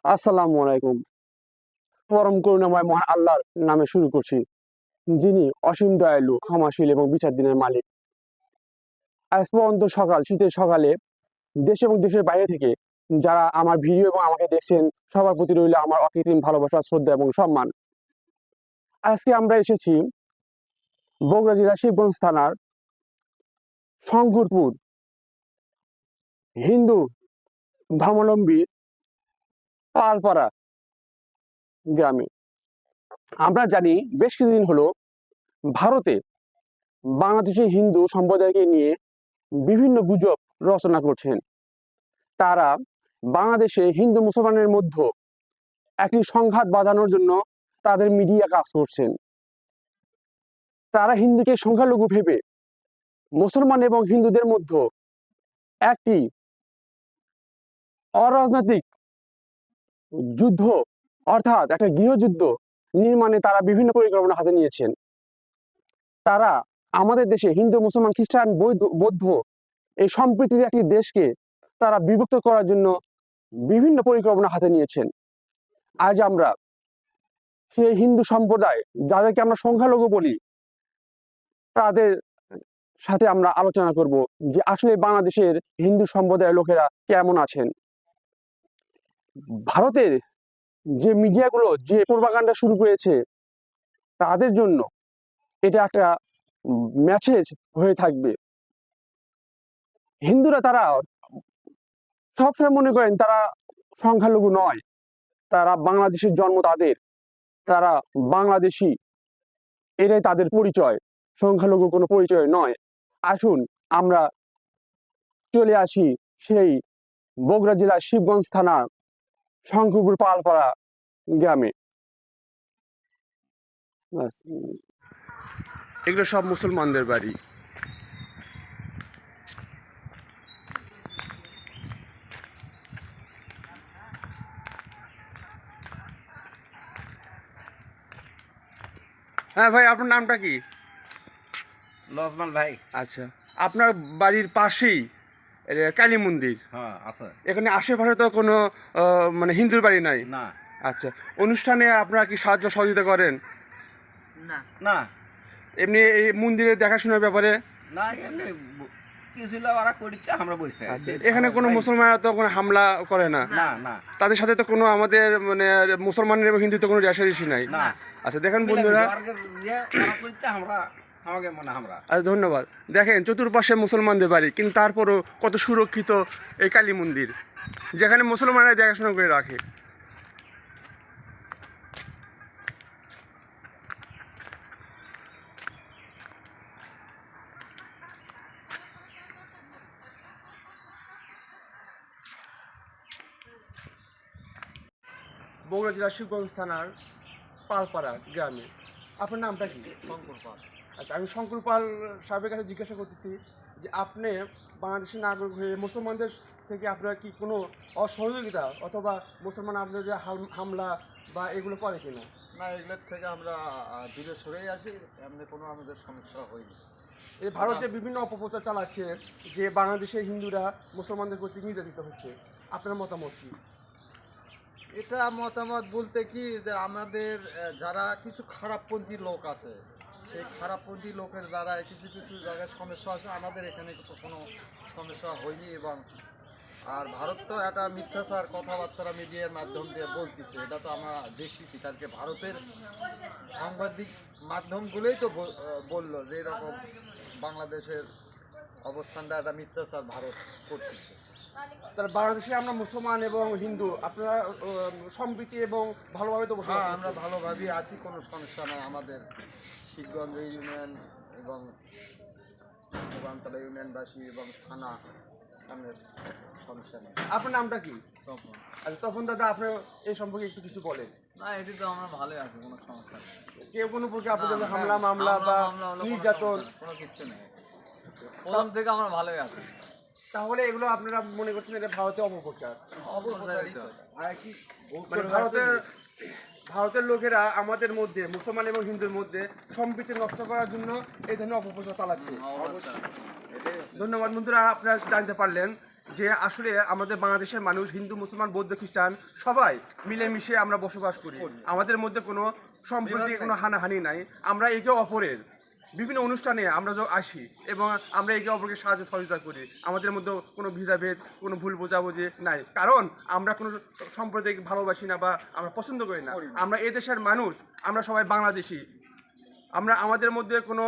আসসালামু আলাইকুম। পরম করুণাময় মহান আল্লাহর নামে শুরু করছি, যিনি অসীম দয়ালু, ক্ষমাশীল এবং বিচার দিনের মালিক। আজ পর্যন্ত শীতের সকালে দেশ এবং দেশের বাইরে থেকে যারা আমার ভিডিও এবং আমাকে দেখছেন, সবার প্রতি রইল আমার অকৃত্রিম ভালোবাসা, শ্রদ্ধা এবং সম্মান। আজকে আমরা এসেছি বগুড়া জেলার শিবগঞ্জ থানার শঙ্করপুর হিন্দু ধর্মাবলম্বী পালপাড়া গ্রামে। আমরা জানি বেশ কিছুদিন হলো ভারতে বাংলাদেশের হিন্দু সম্প্রদায়কে নিয়ে বিভিন্ন গুজব রচনা করছেন। তারা বাংলাদেশে হিন্দু মুসলমানের মধ্যে একটি সংঘাত বাঁধানোর জন্য তাদের মিডিয়া কাজ করছেন। তারা হিন্দুকে সংখ্যালঘু ভেবে মুসলমান এবং হিন্দুদের মধ্যে একটি অরাজনৈতিক যুদ্ধ, অর্থাৎ একটা গৃহযুদ্ধ নির্মাণে তারা বিভিন্ন পরিকল্পনা হাতে নিয়েছেন। তারা আমাদের দেশে হিন্দু, মুসলমান, খ্রিস্টান, বৌদ্ধ এই সম্প্রীতির একটি দেশকে তারা বিভক্ত করার জন্য বিভিন্ন পরিকল্পনা হাতে নিয়েছেন। আজ আমরা সেই হিন্দু সম্প্রদায়, যাদেরকে আমরা সংখ্যালঘু বলি, তাদের সাথে আমরা আলোচনা করব যে আসলে বাংলাদেশের হিন্দু সম্প্রদায়ের লোকেরা কেমন আছেন। ভারতের যে মিডিয়াগুলো যে প্রোপাগান্ডা শুরু করেছে, তাদের জন্য এটা একটা মেসেজ হয়ে থাকবে। হিন্দুরা তারা সবসময় মনে করেন তারা সংখ্যালঘু নয়, তারা বাংলাদেশের জন্ম তাদের, তারা বাংলাদেশি, এটাই তাদের পরিচয়, সংখ্যালঘু কোনো পরিচয় নয়। আসুন আমরা চলে আসি সেই বগুড়া জেলার শিবগঞ্জ থানা শঙ্করপুর পালপাড়া গ্রামে। এগুলো সব মুসলমানদের বাড়ি। হ্যাঁ ভাই, আপনার নামটা কি? লজমান ভাই। আচ্ছা, আপনার বাড়ির পাশেই কালী মন্দির। হ্যাঁ আছে। এখানে আশেপাশে তো কোনো মানে হিন্দুর বাড়ি নাই? না। আচ্ছা, অনুষ্ঠানে আপনারা কি সাহায্য সহযোগিতা করেন? না না, এমনি এই মন্দিরের দেখাশোনার ব্যাপারে? না এমনি কিছু ওরা করিচ্ছে, আমরা বুঝতে। আচ্ছা, এখানে কোনো মুসলমানরা তো কোনো হামলা করে না? না না, তাদের সাথে তো কোনো আমাদের মানে মুসলমানের এবং হিন্দুত্ব কোনো রেষারেষি নাই? না। আচ্ছা দেখেন বন্ধুরা, আচ্ছা ধন্যবাদ। দেখেন চতুর্পাশে মুসলমানদের বাড়ি, কিন্তু তারপরও কত সুরক্ষিত এই কালী মন্দির, যেখানে মুসলমানরা দেখাশোনা করে রাখে। বগুড়া জেলার শিবগঞ্জ থানার পালপাড়া গ্রামে। আপনার নামটা কি? শঙ্কর পাল। আচ্ছা, আমি শঙ্কর পাল সাহেবের কাছে জিজ্ঞাসা করতেছি যে আপনি বাংলাদেশের নাগরিক হয়ে মুসলমানদের থেকে আপনার কি কোনো অসহযোগিতা অথবা মুসলমান আপনাদের যে হামলা বা এগুলো করে কিনা? না, এগুলোর থেকে আমরা দূরে সরেই আছি, এমনি কোনো আমাদের সমস্যা হয়নি। এই ভারত যে বিভিন্ন অপপ্রচার চালাচ্ছে যে বাংলাদেশের হিন্দুরা মুসলমানদের কর্তৃক নির্যাতিত হচ্ছে, আপনার মতামত কি? এটা মতামত বলতে কি, যে আমাদের যারা কিছু খারাপপন্থী লোক আছে, সেই খারাপপন্থী লোকের দ্বারা কিছু কিছু জায়গায় সমস্যা আছে, আমাদের এখানে কোনো সমস্যা হয়নি। এবং আর ভারত তো একটা মিথ্যাচার কথাবার্তা মিডিয়ার মাধ্যম দিয়ে বলতেছে, এটা তো আমরা দেখতেছি। কালকে ভারতের সাংবাদিক মাধ্যমগুলোই তো বললো যে এরকম বাংলাদেশের অবস্থানটা একটা মিথ্যাচার ভারত করতেছে। তাহলে বাংলাদেশে আমরা মুসলমান এবং হিন্দু আপনারা সম্প্রীতি এবং ভালোভাবে তো বসবাস হ্যাঁ, করছি। আমরা ভালোভাবেই আছি, কোনো সমস্যা নাই। আমাদের শিবগঞ্জ ইউনিয়ন এবং ভোগানতলা ইউনিয়নবাসী এবং থানা আমাদের সমস্যা নেই। আপনার নামটা কি? তখন আচ্ছা তখন দাদা, আপনি এই সম্পর্কে একটু কিছু বলেন। না, এটি তো আমরা ভালোই আছি, কোনো সমস্যা নেই। কেউ কোনো প্রকার আপনাদের হামলা মামলা বা নির্যাতন? কোনো কিচ্ছু নেই, প্রথম থেকে আমরা ভালোই আছি। তাহলে এগুলো আপনারা মনে করছেন এটা ভারতের অপপ্রচার? অবশ্যই আর কি মানে ভারতের লোকেরা আমাদের মধ্যে মুসলমান এবং হিন্দুর মধ্যে সম্প্রীতি নষ্ট করার জন্য এই ধরনের অপপ্রচার চালাচ্ছে। ধন্যবাদ বন্ধুরা, আপনারা জানতে পারলেন যে আসলে আমাদের বাংলাদেশের মানুষ হিন্দু মুসলমান বৌদ্ধ খ্রিস্টান সবাই মিলেমিশে আমরা বসবাস করি। আমাদের মধ্যে কোনো সম্প্রতি কোনো হানাহানি নাই। আমরা একে অপরের বিভিন্ন অনুষ্ঠানে আমরা যখন আসি এবং আমরা একে অপরকে সাহায্য সহযোগিতা করি। আমাদের মধ্যে কোনো ভেদাভেদ, কোনো ভুল বোঝাবুঝি নাই, কারণ আমরা কোনো সাম্প্রদায়িক ভালোবাসি না বা আমরা পছন্দ করি না। আমরা এই দেশের মানুষ, আমরা সবাই বাংলাদেশি। আমরা আমাদের মধ্যে কোনো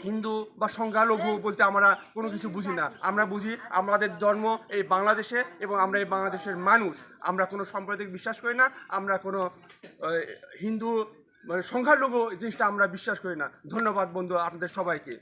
হিন্দু বা সংখ্যালঘু বলতে আমরা কোনো কিছু বুঝি না। আমরা বুঝি আমাদের জন্ম এই বাংলাদেশে এবং আমরা এই বাংলাদেশের মানুষ। আমরা কোনো সাম্প্রদায়িক বিশ্বাস করি না, আমরা কোনো হিন্দু মানে সংখ্যালঘু জিনিসটা আমরা বিশ্বাস করি না। ধন্যবাদ বন্ধু আপনাদের সবাইকে।